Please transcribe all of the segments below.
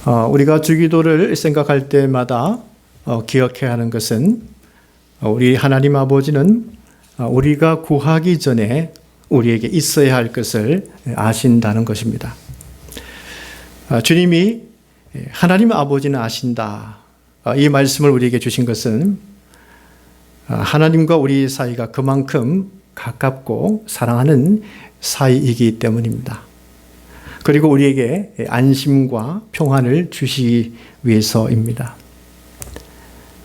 우리가 주기도를 생각할 때마다 기억해야 하는 것은 우리 하나님 아버지는 우리가 구하기 전에 우리에게 있어야 할 것을 아신다는 것입니다. 주님이 하나님 아버지는 아신다. 이 말씀을 우리에게 주신 것은 하나님과 우리 사이가 그만큼 가깝고 사랑하는 사이이기 때문입니다. 그리고 우리에게 안심과 평안을 주시기 위해서입니다.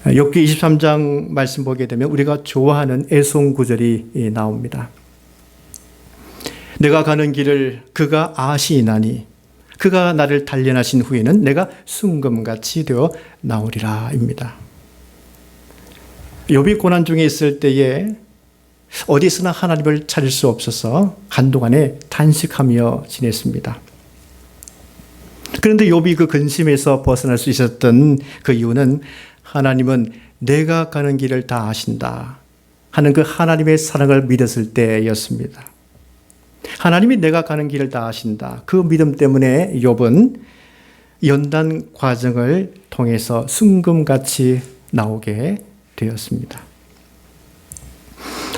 욥기 23장 말씀 보게 되면 우리가 좋아하는 애송 구절이 나옵니다. 내가 가는 길을 그가 아시나니 그가 나를 단련하신 후에는 내가 순금같이 되어 나오리라 입니다. 욥이 고난 중에 있을 때에 어디서나 하나님을 찾을 수 없어서 한동안에 탄식하며 지냈습니다. 그런데 욥이 그 근심에서 벗어날 수 있었던 그 이유는 하나님은 내가 가는 길을 다 아신다 하는 그 하나님의 사랑을 믿었을 때였습니다. 하나님이 내가 가는 길을 다 아신다. 그 믿음 때문에 욥은 연단 과정을 통해서 순금같이 나오게 되었습니다.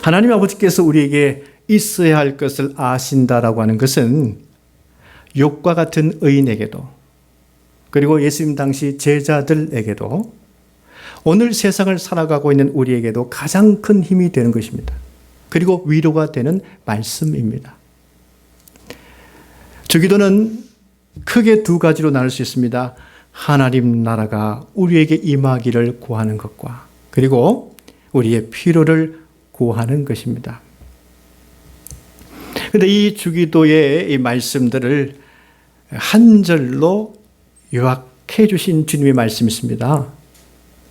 하나님 아버지께서 우리에게 있어야 할 것을 아신다라고 하는 것은 욥과 같은 의인에게도 그리고 예수님 당시 제자들에게도 오늘 세상을 살아가고 있는 우리에게도 가장 큰 힘이 되는 것입니다. 그리고 위로가 되는 말씀입니다. 주기도는 크게 두 가지로 나눌 수 있습니다. 하나님 나라가 우리에게 임하기를 구하는 것과 그리고 우리의 필요를 구하는 것입니다. 그런데 이 주기도의 이 말씀들을 한 절로 요약해 주신 주님의 말씀이 있습니다.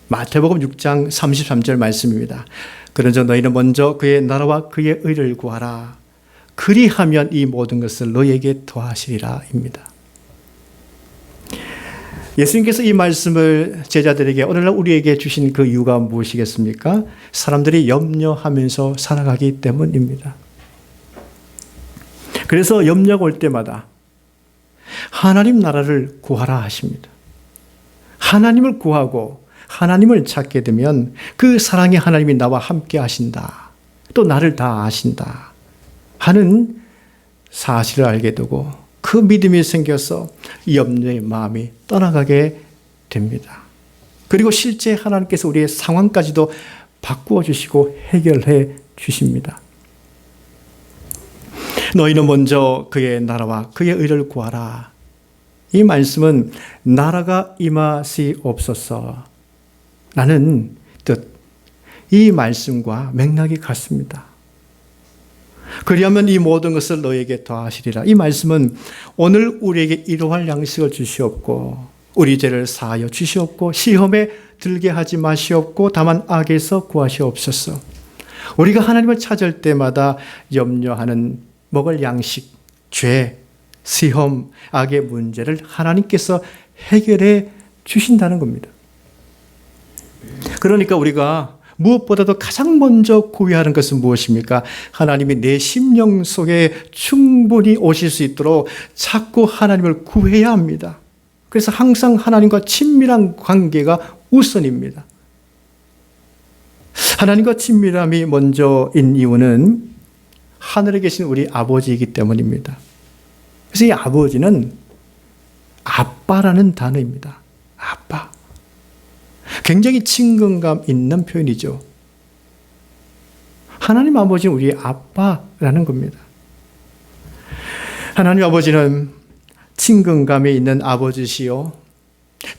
마태복음 6장 33절 말씀입니다. 그러자 너희는 먼저 그의 나라와 그의 의를 구하라. 그리하면 이 모든 것을 너희에게 더하시리라 입니다. 예수님께서 이 말씀을 제자들에게 오늘날 우리에게 주신 그 이유가 무엇이겠습니까? 사람들이 염려하면서 살아가기 때문입니다. 그래서 염려가 올 때마다 하나님 나라를 구하라 하십니다. 하나님을 구하고 하나님을 찾게 되면 그 사랑의 하나님이 나와 함께 하신다. 또 나를 다 아신다 하는 사실을 알게 되고 그 믿음이 생겨서 염려의 마음이 떠나가게 됩니다. 그리고 실제 하나님께서 우리의 상황까지도 바꾸어 주시고 해결해 주십니다. 너희는 먼저 그의 나라와 그의 의를 구하라. 이 말씀은 나라가 임하시옵소서 라는 뜻, 이 말씀과 맥락이 같습니다. 그리하면 이 모든 것을 너에게 더하시리라. 이 말씀은 오늘 우리에게 일용할 양식을 주시옵고 우리 죄를 사하여 주시옵고 시험에 들게 하지 마시옵고 다만 악에서 구하시옵소서. 우리가 하나님을 찾을 때마다 염려하는 먹을 양식, 죄, 시험, 악의 문제를 하나님께서 해결해 주신다는 겁니다. 그러니까 우리가 무엇보다도 가장 먼저 구해야 하는 것은 무엇입니까? 하나님이 내 심령 속에 충분히 오실 수 있도록 자꾸 하나님을 구해야 합니다. 그래서 항상 하나님과 친밀한 관계가 우선입니다. 하나님과 친밀함이 먼저인 이유는 하늘에 계신 우리 아버지이기 때문입니다. 그래서 이 아버지는 아빠라는 단어입니다. 아빠. 굉장히 친근감 있는 표현이죠. 하나님 아버지는 우리의 아빠라는 겁니다. 하나님 아버지는 친근감이 있는 아버지시요.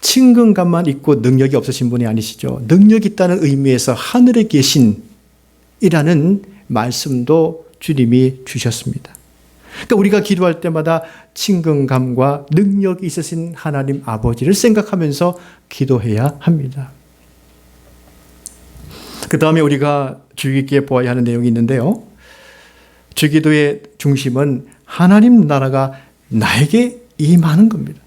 친근감만 있고 능력이 없으신 분이 아니시죠. 능력이 있다는 의미에서 하늘에 계신 이라는 말씀도 주님이 주셨습니다. 그러니까 우리가 기도할 때마다 친근감과 능력이 있으신 하나님 아버지를 생각하면서 기도해야 합니다. 그 다음에 우리가 주의 깊게 보아야 하는 내용이 있는데요. 주기도의 중심은 하나님 나라가 나에게 임하는 겁니다.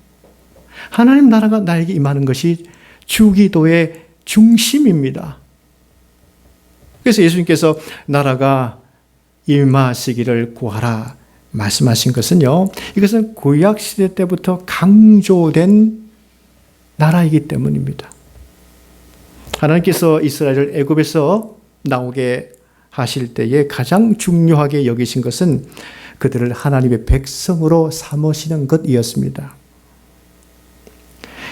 하나님 나라가 나에게 임하는 것이 주기도의 중심입니다. 그래서 예수님께서 나라가 임하시기를 구하라 말씀하신 것은요, 이것은 구약시대 때부터 강조된 나라이기 때문입니다. 하나님께서 이스라엘을 애굽에서 나오게 하실 때에 가장 중요하게 여기신 것은 그들을 하나님의 백성으로 삼으시는 것이었습니다.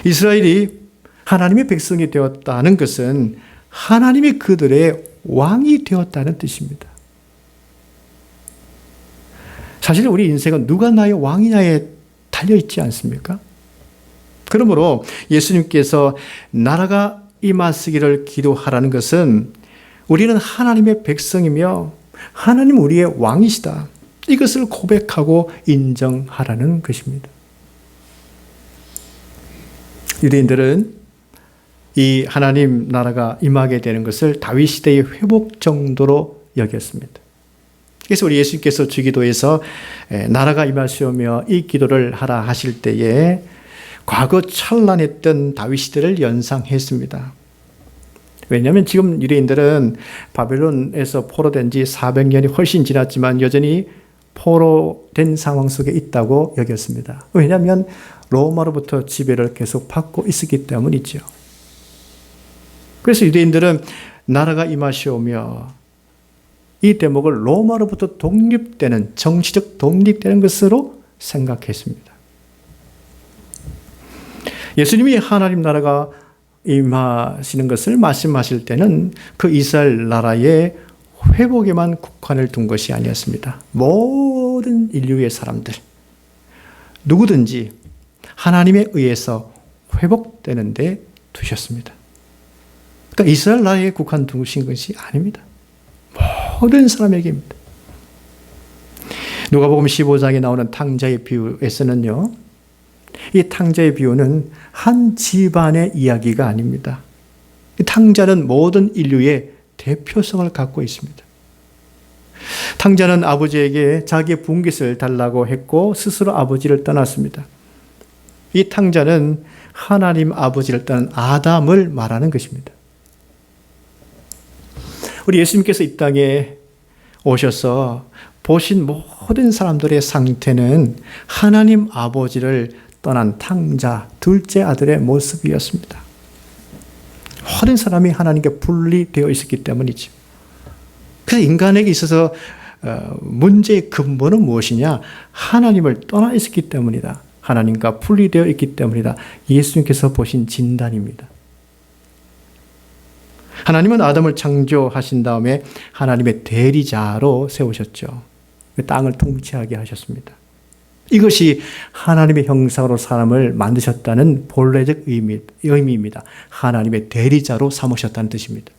이스라엘이 하나님의 백성이 되었다는 것은 하나님이 그들의 왕이 되었다는 뜻입니다. 사실 우리 인생은 누가 나의 왕이냐에 달려있지 않습니까? 그러므로 예수님께서 나라가 임하시기를 기도하라는 것은 우리는 하나님의 백성이며 하나님 우리의 왕이시다. 이것을 고백하고 인정하라는 것입니다. 유대인들은 이 하나님 나라가 임하게 되는 것을 다윗 시대의 회복 정도로 여겼습니다. 그래서 우리 예수님께서 주기도에서 나라가 임하시오며 이 기도를 하라 하실 때에 과거 찬란했던 다윗 시대를 연상했습니다. 왜냐하면 지금 유대인들은 바벨론에서 포로된 지 400년이 훨씬 지났지만 여전히 포로된 상황 속에 있다고 여겼습니다. 왜냐하면 로마로부터 지배를 계속 받고 있었기 때문이죠. 그래서 유대인들은 나라가 임하시오며 이 대목을 로마로부터 독립되는, 정치적 독립되는 것으로 생각했습니다. 예수님이 하나님 나라가 임하시는 것을 말씀하실 때는 그 이스라엘 나라의 회복에만 국한을 둔 것이 아니었습니다. 모든 인류의 사람들, 누구든지 하나님에 의해서 회복되는 데 두셨습니다. 그러니까 이스라엘 나라에 국한 두신 것이 아닙니다. 모든 사람에게입니다. 누가복음 15장에 나오는 탕자의 비유에서는요, 이 탕자의 비유는 한 집안의 이야기가 아닙니다. 이 탕자는 모든 인류의 대표성을 갖고 있습니다. 탕자는 아버지에게 자기의 분깃을 달라고 했고 스스로 아버지를 떠났습니다. 이 탕자는 하나님 아버지를 떠난 아담을 말하는 것입니다. 우리 예수님께서 이 땅에 오셔서 보신 모든 사람들의 상태는 하나님 아버지를 떠난 탕자, 둘째 아들의 모습이었습니다. 모든 사람이 하나님께 분리되어 있었기 때문이죠. 그래서 인간에게 있어서 문제의 근본은 무엇이냐? 하나님을 떠나 있었기 때문이다. 하나님과 분리되어 있기 때문이다. 예수님께서 보신 진단입니다. 하나님은 아담을 창조하신 다음에 하나님의 대리자로 세우셨죠. 땅을 통치하게 하셨습니다. 이것이 하나님의 형상으로 사람을 만드셨다는 본래적 의미입니다. 하나님의 대리자로 삼으셨다는 뜻입니다.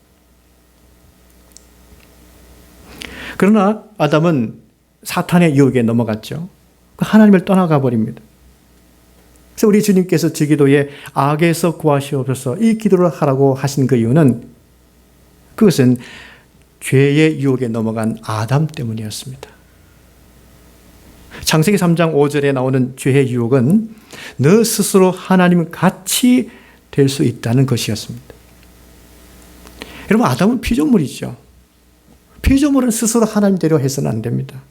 그러나 아담은 사탄의 유혹에 넘어갔죠. 하나님을 떠나가 버립니다. 그래서 우리 주님께서 주기도에 악에서 구하시옵소서 이 기도를 하라고 하신 그 이유는 그것은 죄의 유혹에 넘어간 아담 때문이었습니다. 창세기 3장 5절에 나오는 죄의 유혹은 너 스스로 하나님 같이 될 수 있다는 것이었습니다. 여러분, 아담은 피조물이죠. 피조물은 스스로 하나님대로 해서는 안 됩니다.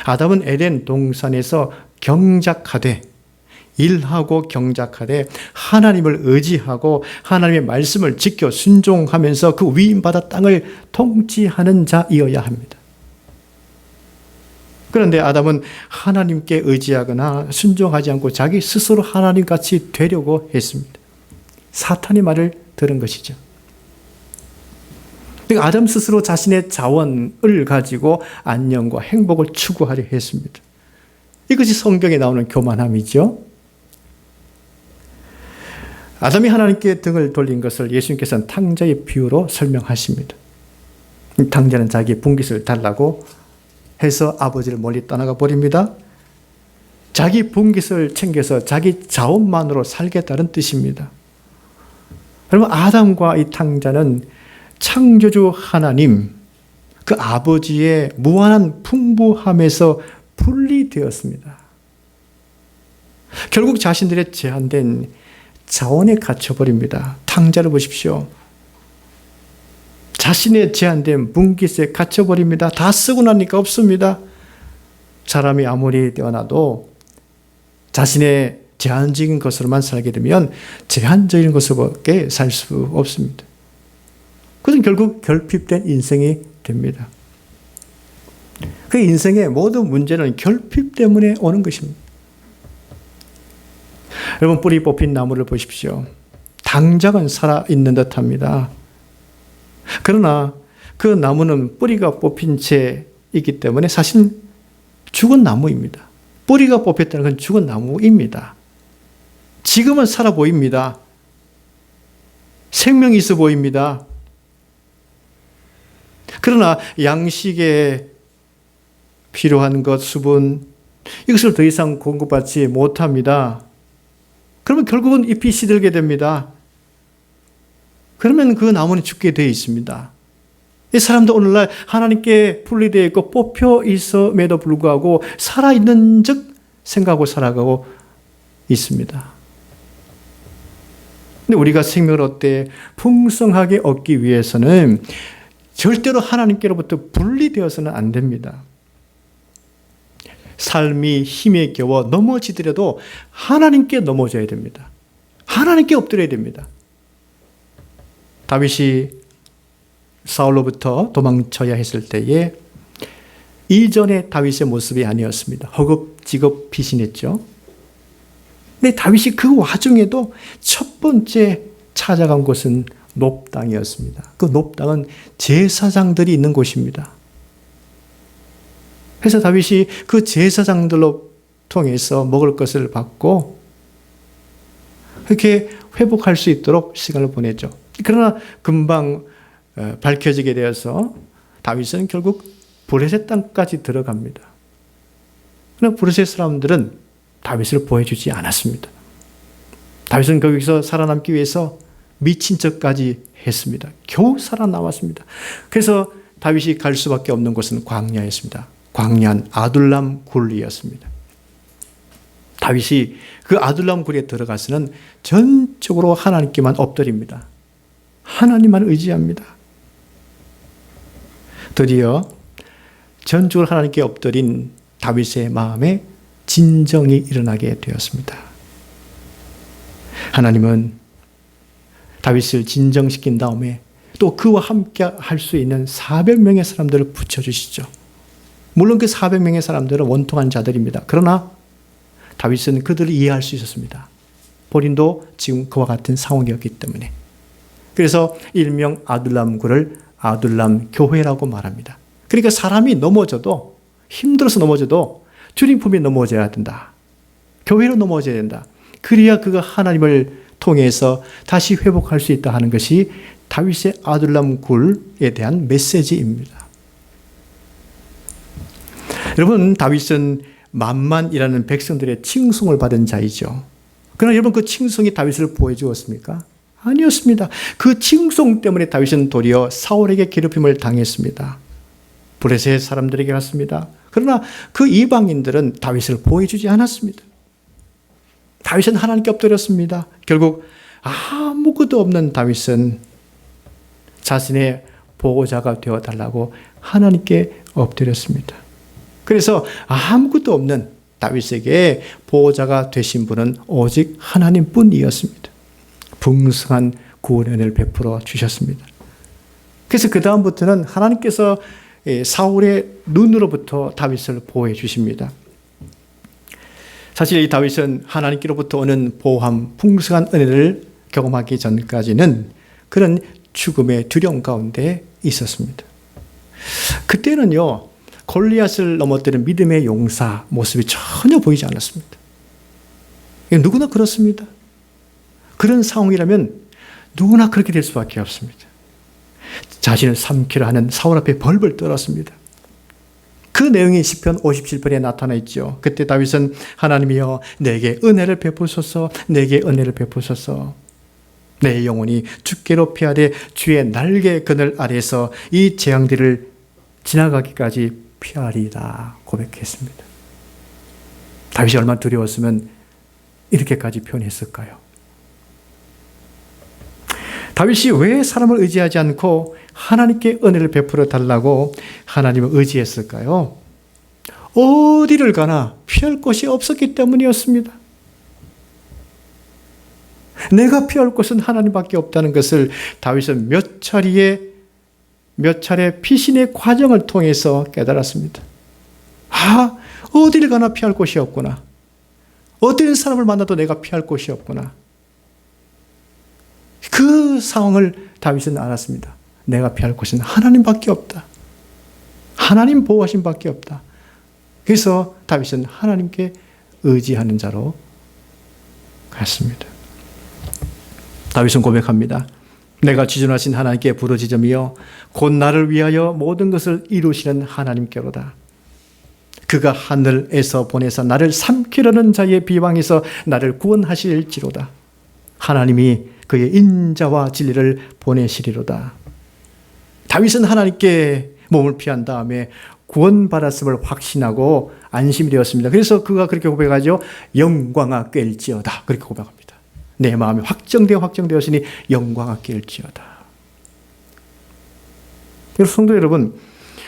아담은 에덴 동산에서 경작하되, 일하고 경작하되 하나님을 의지하고 하나님의 말씀을 지켜 순종하면서 그 위임받아 땅을 통치하는 자이어야 합니다. 그런데 아담은 하나님께 의지하거나 순종하지 않고 자기 스스로 하나님같이 되려고 했습니다. 사탄의 말을 들은 것이죠. 그러니까 아담 스스로 자신의 자원을 가지고 안녕과 행복을 추구하려 했습니다. 이것이 성경에 나오는 교만함이죠. 아담이 하나님께 등을 돌린 것을 예수님께서는 탕자의 비유로 설명하십니다. 탕자는 자기의 분깃을 달라고 해서 아버지를 멀리 떠나가 버립니다. 자기 분깃을 챙겨서 자기 자원만으로 살겠다는 뜻입니다. 여러분, 아담과 이 탕자는 창조주 하나님, 그 아버지의 무한한 풍부함에서 분리되었습니다. 결국 자신들의 제한된 자원에 갇혀버립니다. 탕자를 보십시오. 자신의 제한된 분깃에 갇혀버립니다. 다 쓰고 나니까 없습니다. 사람이 아무리 뛰어나도 자신의 제한적인 것으로만 살게 되면 제한적인 것으로밖에 살 수 없습니다. 그것은 결국 결핍된 인생이 됩니다. 그 인생의 모든 문제는 결핍 때문에 오는 것입니다. 여러분, 뿌리 뽑힌 나무를 보십시오. 당장은 살아있는 듯 합니다. 그러나 그 나무는 뿌리가 뽑힌 채 있기 때문에 사실 죽은 나무입니다. 뿌리가 뽑혔다는 건 죽은 나무입니다. 지금은 살아 보입니다. 생명이 있어 보입니다. 그러나 양식에 필요한 것, 수분, 이것을 더 이상 공급받지 못합니다. 그러면 결국은 잎이 시들게 됩니다. 그러면 그 나무는 죽게 되어 있습니다. 이 사람도 오늘날 하나님께 분리되어 있고 뽑혀 있음에도 불구하고 살아있는 즉 생각하고 살아가고 있습니다. 근데 우리가 생명을 얻되 풍성하게 얻기 위해서는 절대로 하나님께로부터 분리되어서는 안 됩니다. 삶이 힘에 겨워 넘어지더라도 하나님께 넘어져야 됩니다. 하나님께 엎드려야 됩니다. 다윗이 사울로부터 도망쳐야 했을 때에 이전의 다윗의 모습이 아니었습니다. 허겁지겁 피신했죠. 근데 다윗이 그 와중에도 첫 번째 찾아간 곳은 놉당이었습니다. 그 놉당은 제사장들이 있는 곳입니다. 그래서 다윗이 그 제사장들로 통해서 먹을 것을 받고 이렇게 회복할 수 있도록 시간을 보냈죠. 그러나 금방 밝혀지게 되어서 다윗은 결국 브레셋 땅까지 들어갑니다. 그러나 브레셋 사람들은 다윗을 보여주지 않았습니다. 다윗은 거기서 살아남기 위해서 미친 척까지 했습니다. 겨우 살아남았습니다. 그래서 다윗이 갈 수밖에 없는 곳은 광야였습니다. 광야한 아둘람 굴이었습니다. 다윗이 그 아둘람 굴에 들어가서는 전적으로 하나님께만 엎드립니다. 하나님만 의지합니다. 드디어 전적으로 하나님께 엎드린 다윗의 마음에 진정이 일어나게 되었습니다. 하나님은 다윗을 진정시킨 다음에 또 그와 함께 할 수 있는 400명의 사람들을 붙여주시죠. 물론 그 400명의 사람들은 원통한 자들입니다. 그러나 다윗은 그들을 이해할 수 있었습니다. 본인도 지금 그와 같은 상황이었기 때문에. 그래서 일명 아둘람굴을 아둘람 교회라고 말합니다. 그러니까 사람이 넘어져도, 힘들어서 넘어져도 주님 품에 넘어져야 된다. 교회로 넘어져야 된다. 그래야 그가 하나님을 통해서 다시 회복할 수 있다 하는 것이 다윗의 아둘람 굴에 대한 메시지입니다. 여러분, 다윗은 만만이라는 백성들의 칭송을 받은 자이죠. 그러나 여러분, 그 칭송이 다윗을 보여주었습니까? 아니었습니다. 그 칭송 때문에 다윗은 도리어 사울에게 괴롭힘을 당했습니다. 브레셋 사람들에게 갔습니다. 그러나 그 이방인들은 다윗을 보여주지 않았습니다. 다윗은 하나님께 엎드렸습니다. 결국 아무것도 없는 다윗은 자신의 보호자가 되어달라고 하나님께 엎드렸습니다. 그래서 아무것도 없는 다윗에게 보호자가 되신 분은 오직 하나님뿐이었습니다. 풍성한 구원의 은혜를 베풀어 주셨습니다. 그래서 그 다음부터는 하나님께서 사울의 눈으로부터 다윗을 보호해 주십니다. 사실 이 다윗은 하나님께로부터 오는 보호함, 풍성한 은혜를 경험하기 전까지는 그런 죽음의 두려움 가운데 있었습니다. 그때는요, 골리앗을 넘어뜨린 믿음의 용사 모습이 전혀 보이지 않았습니다. 누구나 그렇습니다. 그런 상황이라면 누구나 그렇게 될 수밖에 없습니다. 자신을 삼키려 하는 사울 앞에 벌벌 떨었습니다. 그 내용이 시편 57편에 나타나 있죠. 그때 다윗은 하나님이여 내게 은혜를 베푸소서, 내게 은혜를 베푸소서. 내 영혼이 주께로 피하되 주의 날개 그늘 아래에서 이 재앙들을 지나가기까지 피하리다 고백했습니다. 다윗이 얼마나 두려웠으면 이렇게까지 표현했을까요? 다윗이 왜 사람을 의지하지 않고 하나님께 은혜를 베풀어 달라고 하나님을 의지했을까요? 어디를 가나 피할 곳이 없었기 때문이었습니다. 내가 피할 곳은 하나님밖에 없다는 것을 다윗은 몇 차례 피신의 과정을 통해서 깨달았습니다. 어디를 가나 피할 곳이 없구나. 어떤 사람을 만나도 내가 피할 곳이 없구나. 그 상황을 다윗은 알았습니다. 내가 피할 곳은 하나님밖에 없다. 하나님 보호하심 밖에 없다. 그래서 다윗은 하나님께 의지하는 자로 갔습니다. 다윗은 고백합니다. 내가 지존하신 하나님께 부르짖으며 곧 나를 위하여 모든 것을 이루시는 하나님께로다. 그가 하늘에서 보내사 나를 삼키려는 자의 비방에서 나를 구원하실지로다. 하나님이 그의 인자와 진리를 보내시리로다. 다윗은 하나님께 몸을 피한 다음에 구원받았음을 확신하고 안심이 되었습니다. 그래서 그가 그렇게 고백하죠. 영광아 깰지어다. 그렇게 고백합니다. 내 마음이 확정되었으니 영광아 깰지어다. 성도 여러분,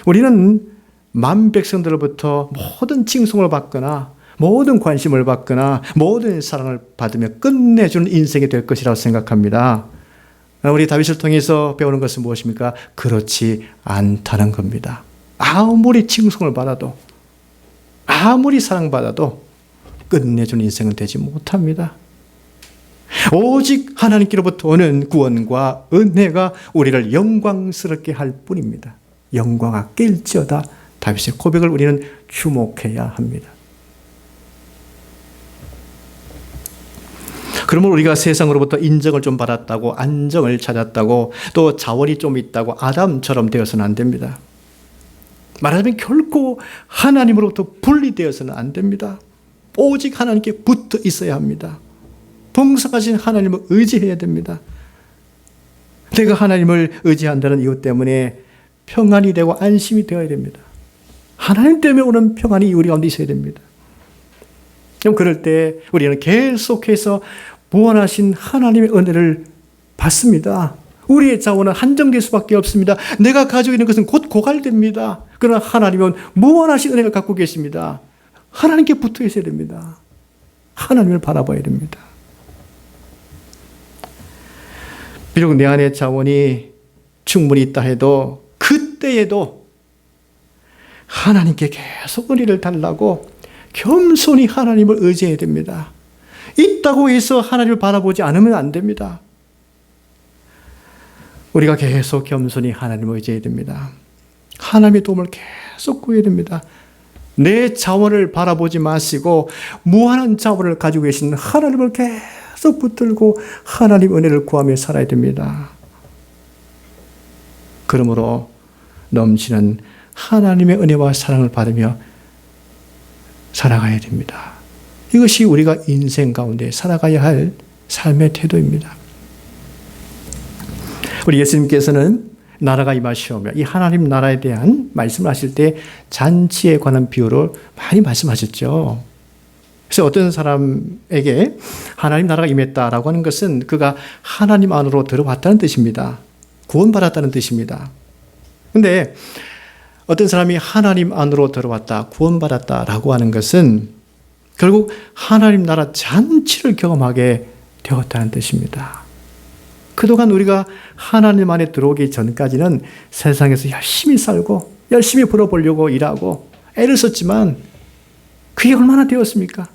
우리는 만 백성들로부터 모든 칭송을 받거나 모든 관심을 받거나 모든 사랑을 받으며 끝내주는 인생이 될 것이라고 생각합니다. 우리 다윗을 통해서 배우는 것은 무엇입니까? 그렇지 않다는 겁니다. 아무리 칭송을 받아도 아무리 사랑받아도 끝내주는 인생은 되지 못합니다. 오직 하나님께로부터 오는 구원과 은혜가 우리를 영광스럽게 할 뿐입니다. 영광아 깰지어다. 다윗의 고백을 우리는 주목해야 합니다. 그러면 우리가 세상으로부터 인정을 좀 받았다고 안정을 찾았다고 또 자원이 좀 있다고 아담처럼 되어서는 안 됩니다. 말하자면 결코 하나님으로부터 분리되어서는 안 됩니다. 오직 하나님께 붙어 있어야 합니다. 봉사하신 하나님을 의지해야 됩니다. 내가 하나님을 의지한다는 이유 때문에 평안이 되고 안심이 되어야 됩니다. 하나님 때문에 오는 평안이 우리 가운데 있어야 됩니다. 그럼 그럴 때 우리는 계속해서 무한하신 하나님의 은혜를 받습니다. 우리의 자원은 한정될 수밖에 없습니다. 내가 가지고 있는 것은 곧 고갈됩니다. 그러나 하나님은 무한하신 은혜를 갖고 계십니다. 하나님께 붙어 있어야 됩니다. 하나님을 바라봐야 됩니다. 비록 내 안에 자원이 충분히 있다 해도 그때에도 하나님께 계속 은혜를 달라고 겸손히 하나님을 의지해야 됩니다. 있다고 해서 하나님을 바라보지 않으면 안 됩니다. 우리가 계속 겸손히 하나님을 의지해야 됩니다. 하나님의 도움을 계속 구해야 됩니다. 내 자원을 바라보지 마시고 무한한 자원을 가지고 계신 하나님을 계속 붙들고 하나님 은혜를 구하며 살아야 됩니다. 그러므로 넘치는 하나님의 은혜와 사랑을 받으며 살아가야 됩니다. 이것이 우리가 인생 가운데 살아가야 할 삶의 태도입니다. 우리 예수님께서는 나라가 임하시오며 이 하나님 나라에 대한 말씀을 하실 때 잔치에 관한 비유를 많이 말씀하셨죠. 그래서 어떤 사람에게 하나님 나라가 임했다라고 하는 것은 그가 하나님 안으로 들어왔다는 뜻입니다. 구원받았다는 뜻입니다. 그런데 어떤 사람이 하나님 안으로 들어왔다, 구원받았다라고 하는 것은 결국 하나님 나라 잔치를 경험하게 되었다는 뜻입니다. 그동안 우리가 하나님 안에 들어오기 전까지는 세상에서 열심히 살고 열심히 벌어보려고 일하고 애를 썼지만 그게 얼마나 되었습니까?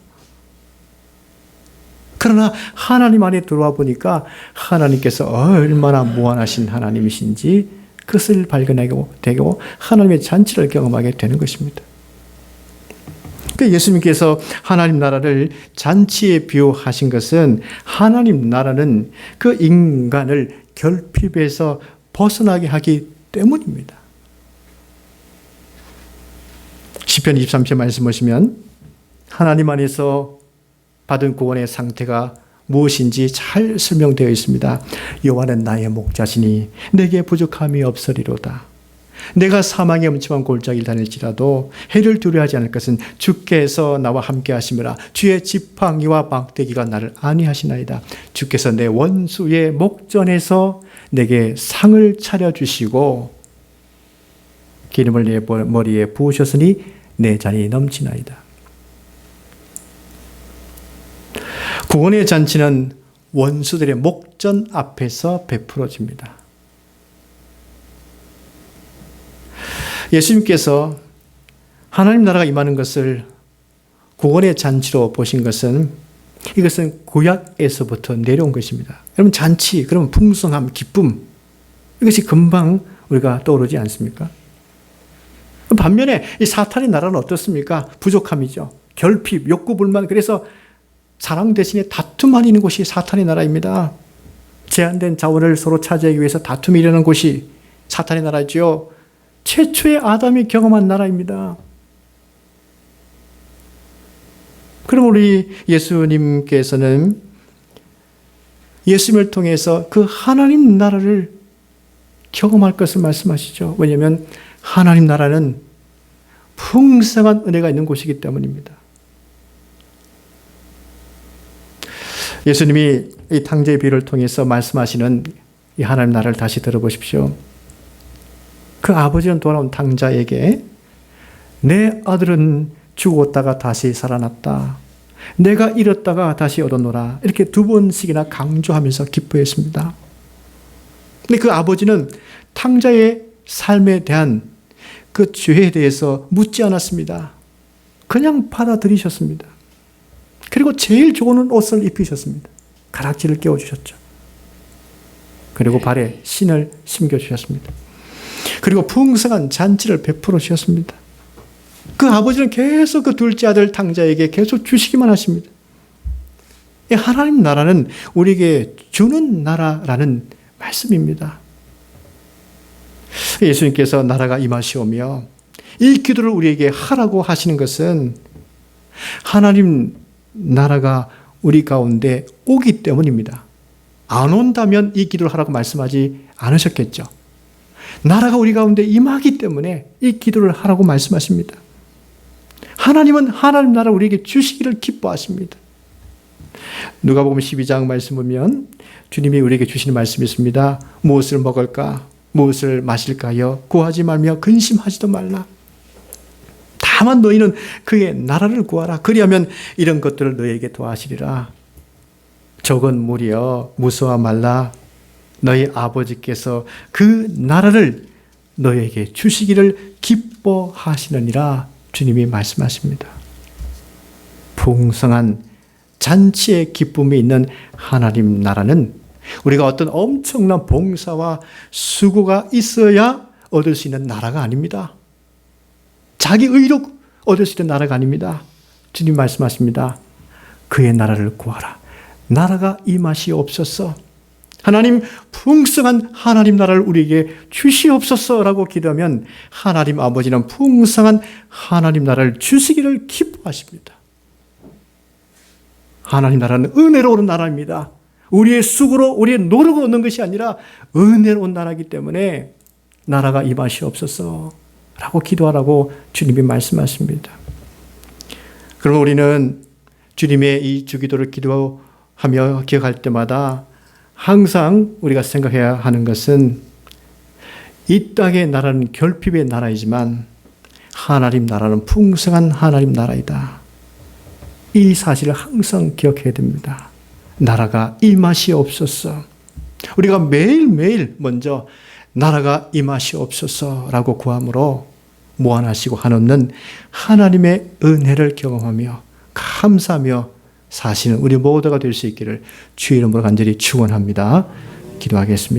그러나 하나님 안에 들어와 보니까 하나님께서 얼마나 무한하신 하나님이신지 그것을 발견하게 되고 하나님의 잔치를 경험하게 되는 것입니다. 예수님께서 하나님 나라를 잔치에 비유하신 것은 하나님 나라는 그 인간을 결핍에서 벗어나게 하기 때문입니다. 시편 23편 말씀 보시면 하나님 안에서 받은 구원의 상태가 무엇인지 잘 설명되어 있습니다. 여호와는 나의 목자시니 내게 부족함이 없으리로다. 내가 사망의 음침한 골짜기를 다닐지라도 해를 두려워하지 않을 것은 주께서 나와 함께 하심이라. 주의 지팡이와 막대기가 나를 안위하시나이다. 주께서 내 원수의 목전에서 내게 상을 차려주시고 기름을 내 머리에 부으셨으니 내 잔이 넘치나이다. 구원의 잔치는 원수들의 목전 앞에서 베풀어집니다. 예수님께서 하나님 나라가 임하는 것을 구원의 잔치로 보신 것은 이것은 구약에서부터 내려온 것입니다. 여러분 잔치, 그러면 풍성함, 기쁨 이것이 금방 우리가 떠오르지 않습니까? 반면에 이 사탄의 나라는 어떻습니까? 부족함이죠. 결핍, 욕구, 불만. 그래서 사랑 대신에 다툼만 있는 곳이 사탄의 나라입니다. 제한된 자원을 서로 차지하기 위해서 다툼이 일어나는 곳이 사탄의 나라죠. 최초의 아담이 경험한 나라입니다. 그럼 우리 예수님께서는 예수님을 통해서 그 하나님 나라를 경험할 것을 말씀하시죠. 왜냐하면 하나님 나라는 풍성한 은혜가 있는 곳이기 때문입니다. 예수님이 이 탕자의 비유를 통해서 말씀하시는 이 하나님 나라를 다시 들어보십시오. 그 아버지는 돌아온 탕자에게 내 아들은 죽었다가 다시 살아났다. 내가 잃었다가 다시 얻었노라. 이렇게 두 번씩이나 강조하면서 기뻐했습니다. 근데 그 아버지는 탕자의 삶에 대한 그 죄에 대해서 묻지 않았습니다. 그냥 받아들이셨습니다. 그리고 제일 좋은 옷을 입히셨습니다. 가락지를 끼워주셨죠. 그리고 발에 신을 심겨주셨습니다. 그리고 풍성한 잔치를 베풀어 주셨습니다. 그 아버지는 계속 그 둘째 아들 탕자에게 계속 주시기만 하십니다. 하나님 나라는 우리에게 주는 나라라는 말씀입니다. 예수님께서 나라가 임하시오며 이 기도를 우리에게 하라고 하시는 것은 하나님 나라가 우리 가운데 오기 때문입니다. 안 온다면 이 기도를 하라고 말씀하지 않으셨겠죠. 나라가 우리 가운데 임하기 때문에 이 기도를 하라고 말씀하십니다. 하나님은 하나님 나라 우리에게 주시기를 기뻐하십니다. 누가복음 12장 말씀 보면 주님이 우리에게 주시는 말씀이 있습니다. 무엇을 먹을까? 무엇을 마실까요? 구하지 말며 근심하지도 말라. 다만 너희는 그의 나라를 구하라. 그리하면 이런 것들을 너희에게 더하시리라. 적은 무리여 무서워 말라. 너희 아버지께서 그 나라를 너희에게 주시기를 기뻐하시느니라. 주님이 말씀하십니다. 풍성한 잔치의 기쁨이 있는 하나님 나라는 우리가 어떤 엄청난 봉사와 수고가 있어야 얻을 수 있는 나라가 아닙니다. 자기 의로 얻을 수 있는 나라가 아닙니다. 주님 말씀하십니다. 그의 나라를 구하라. 나라가 임하시옵소서. 하나님 풍성한 하나님 나라를 우리에게 주시옵소서라고 기도하면 하나님 아버지는 풍성한 하나님 나라를 주시기를 기뻐하십니다. 하나님 나라는 은혜로운 나라입니다. 우리의 수고로 우리의 노력으로 얻는 것이 아니라 은혜로운 나라이기 때문에 나라가 임하시옵소서라고 기도하라고 주님이 말씀하십니다. 그럼 우리는 주님의 이 주기도를 기도하며 기억할 때마다 항상 우리가 생각해야 하는 것은 이 땅의 나라는 결핍의 나라이지만 하나님 나라는 풍성한 하나님 나라이다. 이 사실을 항상 기억해야 됩니다. 나라가 임하시옵소서. 우리가 매일매일 먼저 나라가 임하시옵소서라고 구함으로 무한하시고 한없는 하나님의 은혜를 경험하며 감사하며 사시는 우리 모두가 될 수 있기를 주의 이름으로 간절히 축원합니다. 기도하겠습니다.